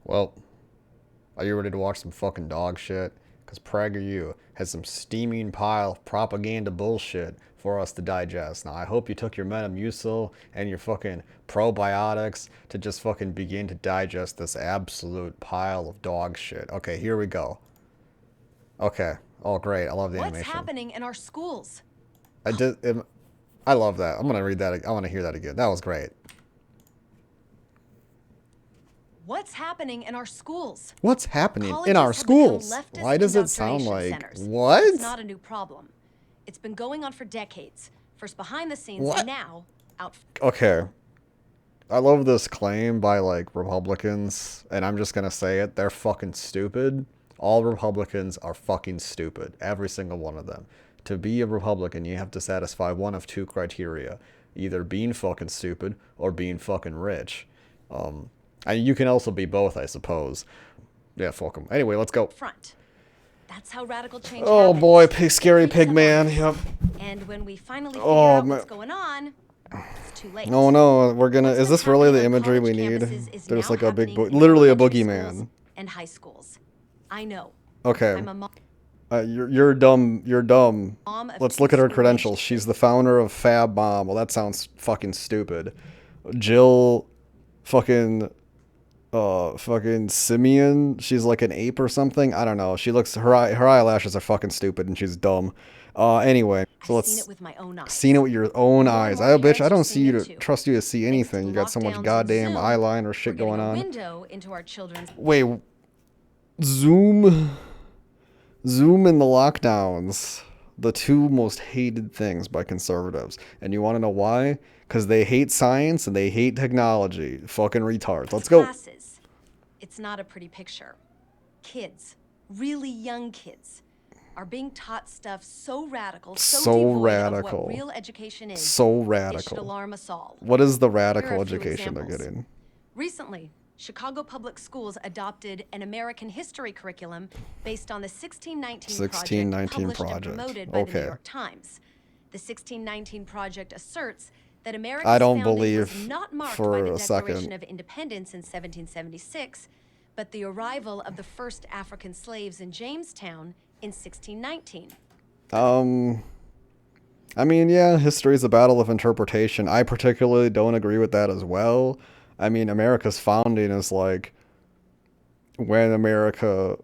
Well, are you ready to watch some fucking dog shit? Because PragerU has some steaming pile of propaganda bullshit for us to digest. Now, I hope you took your Metamucil and your fucking probiotics to just fucking begin to digest this absolute pile of dog shit. Okay, here we go. Okay. Oh, great. I love the What's animation. happening in our schools? I love that. I'm gonna read that. I want to hear that again. That was great. What's happening in our schools? What's happening in our Colleges have become schools? leftist Why does it sound indoctrination like centers. what? It's not a new problem. It's been going on for decades. First behind the scenes, What? and now out. Okay. I love this claim by like Republicans, and I'm just gonna say it. They're fucking stupid. All Republicans are fucking stupid. Every single one of them. To be a Republican, you have to satisfy one of two criteria: either being fucking stupid or being fucking rich. And you can also be both, I suppose. Yeah, fuck them. Anyway, let's go. Front. That's how radical change Oh happens. boy, scary It takes pig a man. month. Yep. And when we finally figure Oh out man. what's going on, it's too late. Oh no, we're gonna. What's Is been this really the happening on imagery we college need? campuses is There's now like a big, happening in literally a elementary schools boogeyman. and high schools. I know. Okay. I'm a mom You're dumb. You're dumb. of Let's look at her two school-age credentials. She's the founder of Fab Mom. Well, that sounds fucking stupid. Jill, fucking, fucking Simeon. She's like an ape or something. I don't know. She looks her eyelashes are fucking stupid and she's dumb. Anyway, so I've seen let's it with my own eyes. seen it with your own More and eyes. more I bitch. parents I are don't see seeing you it to too. trust you to see Thanks to anything. You got so much lockdowns and goddamn Zoom, eyeliner we're shit getting going a on. window into our children's. Wait, Zoom. Zoom and the lockdowns, the two most hated things by conservatives. And you want to know why? Because they hate science and they hate technology. Fucking retards. Let's go. Classes. It's not a pretty picture. Kids, really young kids, are being taught stuff so radical, So devoid radical. of what real education is. So It should radical. alarm us all. What is the Here are radical a few education they're examples. getting? Recently, Chicago Public Schools adopted an American history curriculum based on the 1619 1619 project published and project. promoted by the Okay. New York Times. The 1619 project asserts that America's I don't founding believe was not marked for by the a Declaration second. of Independence in 1776, but the arrival of the first African slaves in Jamestown in 1619. I mean, yeah, history is a battle of interpretation. I particularly don't agree with that as well. I mean, America's founding is like when America's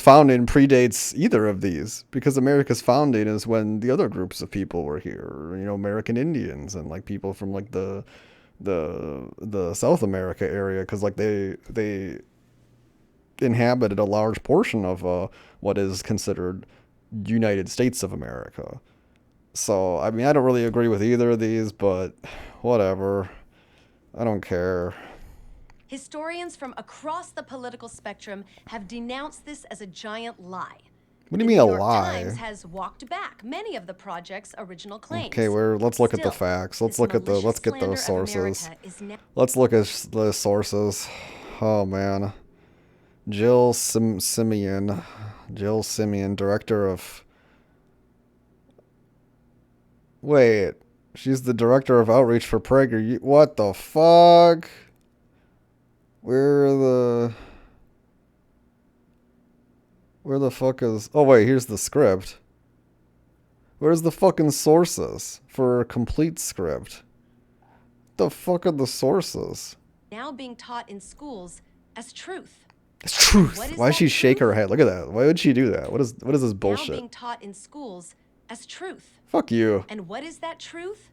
founding predates either of these because America's founding is when the other groups of people were here, American Indians and like people from like the South America area because like they inhabited a large portion of what is considered United States of America. So, I mean, I don't really agree with either of these, but whatever. I don't care. Historians from across the political spectrum have denounced this as a giant lie. What do you The mean New a York lie? Times has walked back many of the project's original claims. Okay, let's look at the Still, facts. Let's this get malicious those slander of sources. America is now Let's look at the sources. Oh man. Simeon. Jill Simeon, director of. Wait, she's the director of outreach for PragerU. What the fuck? Where the fuck is? Oh wait, here's the script. Where's the fucking sources for a complete script? The fuck are the sources? now being taught in schools as truth. It's truth. What is Why does she that shake her truth? head? Look at that. Why would she do that? What is this Now bullshit? being taught in schools as truth. Fuck you. And what is that truth?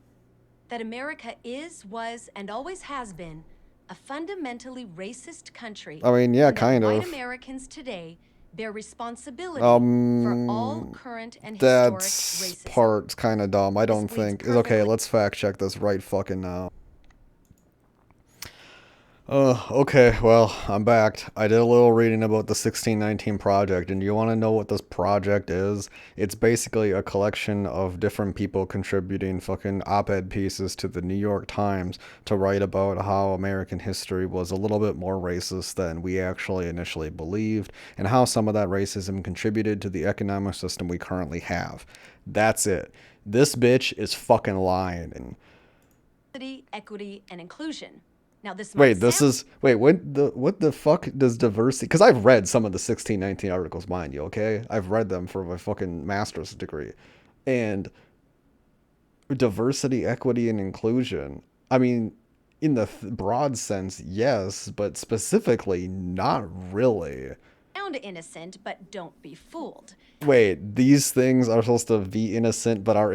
That America is, was, and always has been a fundamentally racist country. I mean, yeah, and that kind white of. Americans today bear responsibility for all current and historic That's racism. part's kind of dumb. I don't bleeds think. It's okay, perfectly- let's fact check this right fucking now. Okay, well, I'm back. I did a little reading about the 1619 project, and you want to know what this project is? It's basically a collection of different people contributing fucking op-ed pieces to the New York Times to write about how American history was a little bit more racist than we actually initially believed, and how some of that racism contributed to the economic system we currently have. That's it. This bitch is fucking lying. Equity, and inclusion. Now, this might Wait, this sound is wait. What the fuck does diversity? Because I've read some of the 1619 articles, mind you. Okay, I've read them for my fucking master's degree, and diversity, equity, and inclusion. I mean, in the broad sense, yes, but specifically, not really. innocent, but don't be fooled. Wait, these things are supposed to be innocent but are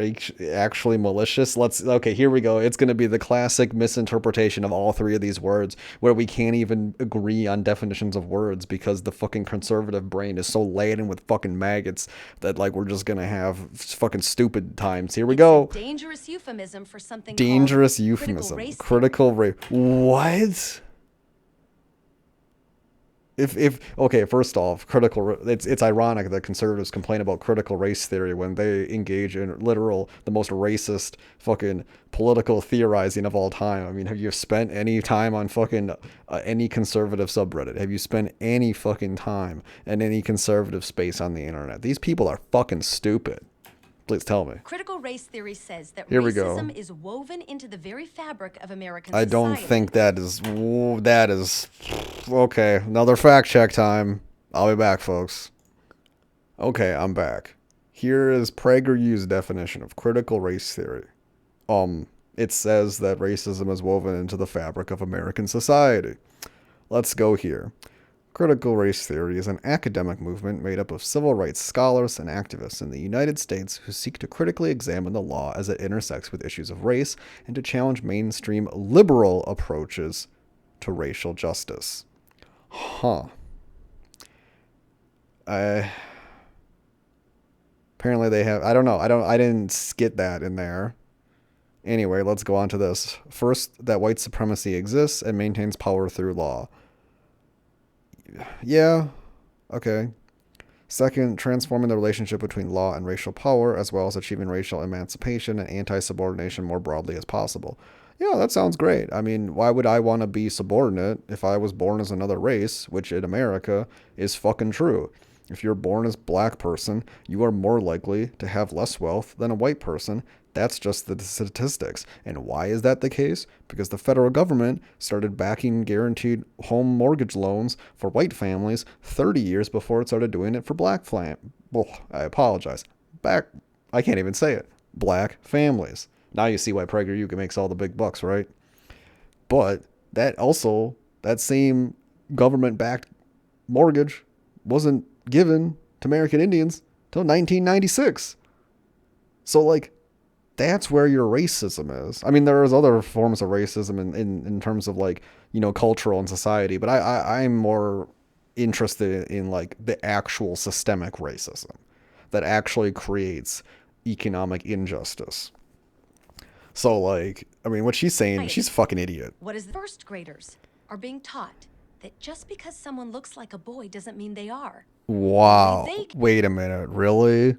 actually malicious? Okay, here we go. It's going to be the classic misinterpretation of all three of these words where we can't even agree on definitions of words because the fucking conservative brain is so laden with fucking maggots that like we're just going to have fucking stupid times. Here we go. Dangerous euphemism for something Dangerous called euphemism. Critical race. What? If okay, first off, it's ironic that conservatives complain about critical race theory when they engage in the most racist fucking political theorizing of all time. I mean, have you spent any time on fucking any conservative subreddit? Have you spent any fucking time in any conservative space on the internet? These people are fucking stupid. Please tell me. Critical race theory says that Here we racism go. is woven into the very fabric of American I society. don't think that is okay. Another fact check time. I'll be back, folks. Okay, I'm back. Here is PragerU's definition of critical race theory. It says that racism is woven into the fabric of American society. Let's go here. Critical race theory is an academic movement made up of civil rights scholars and activists in the United States who seek to critically examine the law as it intersects with issues of race and to challenge mainstream liberal approaches to racial justice. Huh. Apparently they have, I don't know, I didn't get that in there. Anyway, let's go on to this. First, that white supremacy exists and maintains power through law. Yeah, okay. Second, transforming the relationship between law and racial power, as well as achieving racial emancipation and anti-subordination more broadly as possible. Yeah, that sounds great. I mean, why would I want to be subordinate if I was born as another race, which in America is fucking true. If you're born as a black person, you are more likely to have less wealth than a white person. That's just the statistics. And why is that the case? Because the federal government started backing guaranteed home mortgage loans for white families 30 years before it started doing it for black I apologize. I can't even say it. Black families. Now you see why PragerU makes all the big bucks, right? But that same government-backed mortgage wasn't given to American Indians till 1996. So like, that's where your racism is. I mean, there is other forms of racism in terms of like, cultural and society, but I'm more interested in like the actual systemic racism that actually creates economic injustice. So like, I mean, what she's saying, she's a fucking idiot. What is first graders are being taught that just because someone looks like a boy doesn't mean they are. Wow. Wait a minute. Really?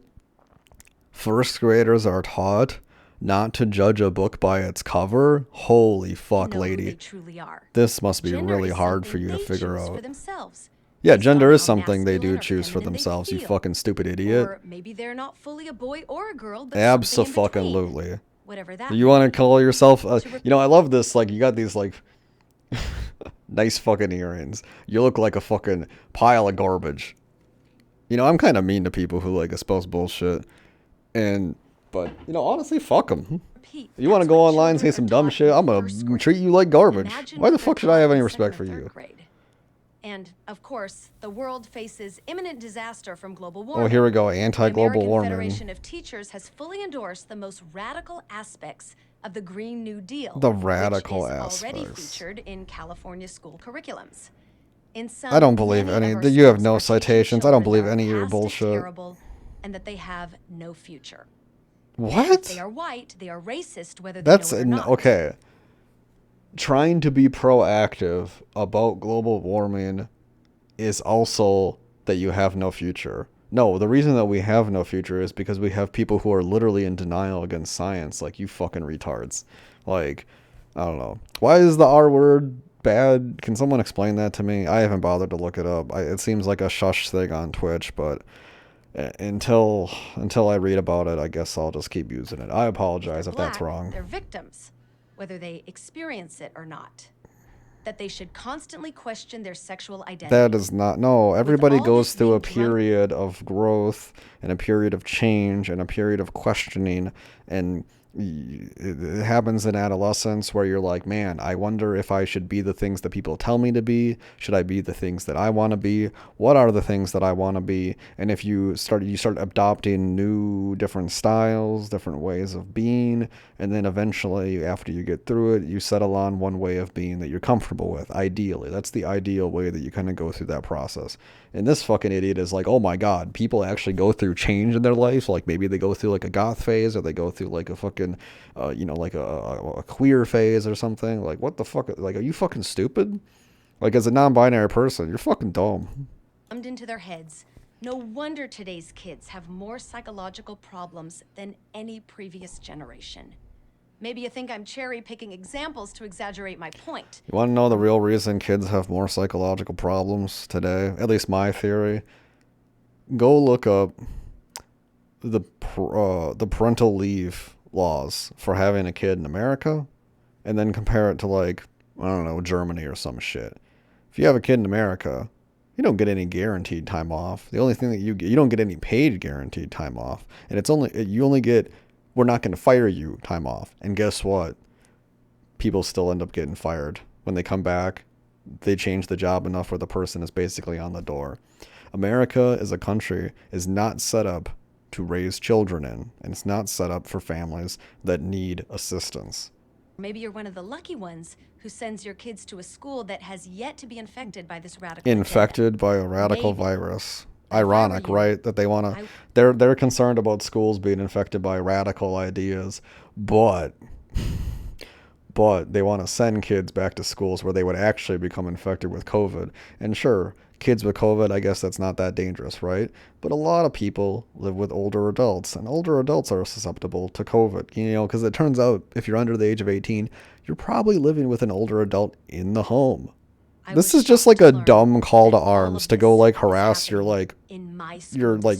First graders are taught not to judge a book by its cover? Holy fuck, lady. They truly are. This must be really hard for you to figure out. For themselves. Yeah, gender is something they do choose for themselves, you fucking stupid idiot. Or maybe they're not fully a boy or a girl, but Abso-fucking-lutely. Whatever that You want to call yourself I love this, like, you got these like nice fucking earrings. You look like a fucking pile of garbage. I'm kind of mean to people who like espouse bullshit. But honestly, fuck them. You want to go online and say some dumb shit? I'm going to treat you like garbage. Why the fuck should I have any respect for you? And, of course, the world faces imminent disaster from global warming. Oh, here we go. Anti-global warming. The American Federation of Teachers has fully endorsed the most radical aspects of the Green New Deal. The radical aspects. Already featured in California school curriculums. I don't believe any. You have no citations. I don't believe any of your bullshit. And that they have no future. What? They are white. They are racist. Whether they know it or not. Okay. Trying to be proactive about global warming is also that you have no future. No, the reason that we have no future is because we have people who are literally in denial against science, like you fucking retards. Like, I don't know. Why is the R word bad? Can someone explain that to me? I haven't bothered to look it up. It seems like a shush thing on Twitch, but until I read about it, I guess I'll just keep using it. I apologize if that's wrong. They're victims, whether they experience it or not. That they should constantly question their sexual identity. That is not, no, everybody all goes this through a being drunk- period of growth and a period of change and a period of questioning, and it happens in adolescence where you're like, man, I wonder if I should be the things that people tell me to be. Should I be the things that I want to be? What are the things that I want to be? And if you start adopting new different styles, different ways of being, and then eventually after you get through it, you settle on one way of being that you're comfortable with. Ideally, that's the ideal way that you kind of go through that process. And this fucking idiot is like, oh my god, people actually go through change in their life. Like maybe they go through like a goth phase, or they go through like a fucking, like a queer phase or something. Like what the fuck? Like, are you fucking stupid? Like as a non-binary person, you're fucking dumb. Into their heads. No wonder today's kids have more psychological problems than any previous generation. Maybe you think I'm cherry-picking examples to exaggerate my point. You want to know the real reason kids have more psychological problems today? At least my theory. Go look up the parental leave laws for having a kid in America, and then compare it to like, I don't know, Germany or some shit. If you have a kid in America, you don't get any guaranteed time off. The only thing that you don't get any paid guaranteed time off, and you only get, we're not going to fire you time off. And guess what? People still end up getting fired. When they come back, they change the job enough where the person is basically on the door. America as a country is not set up to raise children in, and it's not set up for families that need assistance. Maybe you're one of the lucky ones who sends your kids to a school that has yet to be infected by this radical Infected by a radical virus. Ironic, right? That they want to, they're concerned about schools being infected by radical ideas, but they want to send kids back to schools where they would actually become infected with COVID. And sure, kids with COVID, I guess that's not that dangerous, right? But a lot of people live with older adults, and older adults are susceptible to COVID, because it turns out if you're under the age of 18, you're probably living with an older adult in the home. This is just like a dumb call to arms to go like harass your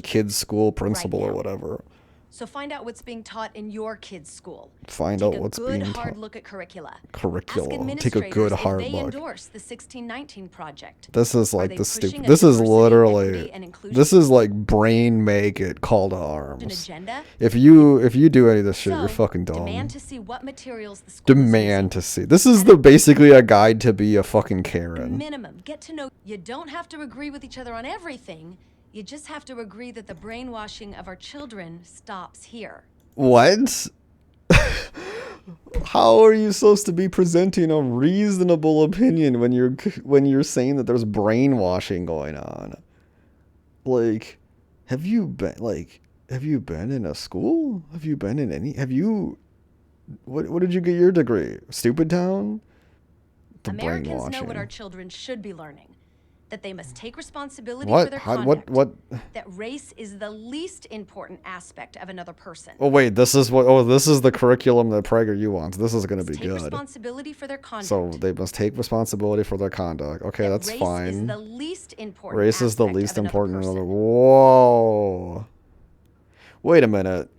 kid's school principal or whatever. So find out what's being taught in your kid's school. Find out what's being taught. Take a good hard look at curricula. Take a good hard look. They endorse the 1619 project. This is like the stupid. This is literally. This is like brain make it call to arms. If you do any of this shit, you're fucking dumb. Demand to see what materials the school Demand to see. This is basically a guide to be a fucking Karen. Minimum. Get to know. You don't have to agree with each other on everything. You just have to agree that the brainwashing of our children stops here. What? How are you supposed to be presenting a reasonable opinion when you're saying that there's brainwashing going on? Like, have you been in a school? Have you been in any? What did you get your degree? Stupid Town? Americans know what our children should be learning. That they must take responsibility for their conduct. That race is the least important aspect of another person. Oh wait, this is the curriculum that PragerU wants. This is going to be good. Take responsibility for their conduct. So they must take responsibility for their conduct. Okay, that's fine. Race is the least important. Race is the least important. Whoa. Wait a minute.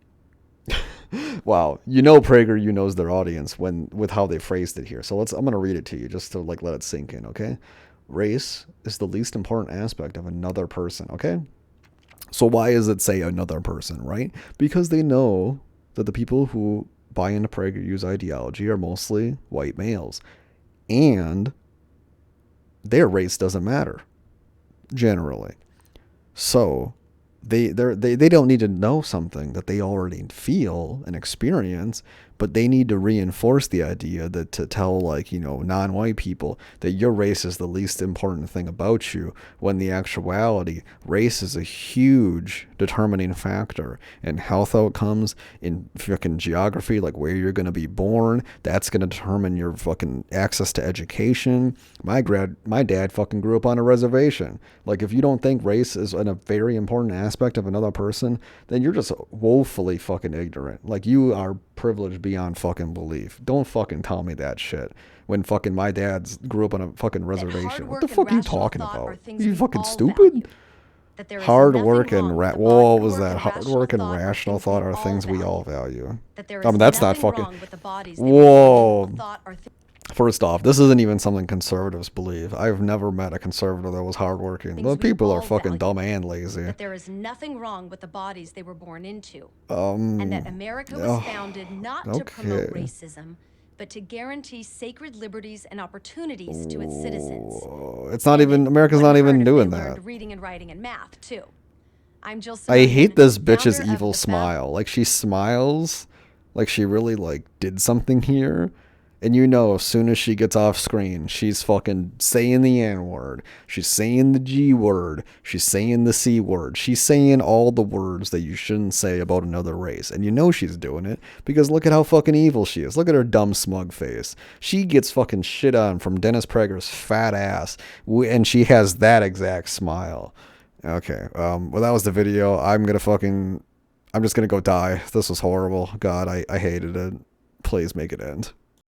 Wow, PragerU knows their audience with how they phrased it here. So I'm going to read it to you just to let it sink in, okay? Race is the least important aspect of another person, okay? So why does it say another person, right? Because they know that the people who buy into PragerU's ideology are mostly white males. And their race doesn't matter, generally. So they don't need to know something that they already feel and experience, but they need to reinforce the idea that to tell non-white people that your race is the least important thing about you, when the actuality, race is a huge determining factor in health outcomes, in fucking geography, like where you're going to be born. That's going to determine your fucking access to education. My dad fucking grew up on a reservation. Like, if you don't think race is a very important aspect of another person, then you're just woefully fucking ignorant. Like, you are privileged beyond fucking belief. Don't fucking tell me that shit. When fucking my dad grew up on a fucking reservation. What the fuck are you talking about? Are you fucking stupid? Hard work and what was that? Hard work and rational thought are things we all value. I mean, that's not fucking. Whoa. First off, this isn't even something conservatives believe. I've never met a conservative that was hardworking. The people are fucking dumb and lazy. That there is nothing wrong with the bodies they were born into. And that America was founded not to promote racism, but to guarantee sacred liberties and opportunities to its citizens. It's not even, America's not even doing that. Reading and writing and math, too. I'm Jill I hate this bitch's evil smile. Like, she smiles like she really, like, did something here. And you know, as soon as she gets off screen, she's fucking saying the N-word. She's saying the G-word. She's saying the C-word. She's saying all the words that you shouldn't say about another race. And you know she's doing it because look at how fucking evil she is. Look at her dumb, smug face. She gets fucking shit on from Dennis Prager's fat ass. And she has that exact smile. Okay, well, that was the video. I'm just gonna go die. This was horrible. God, I hated it. Please make it end.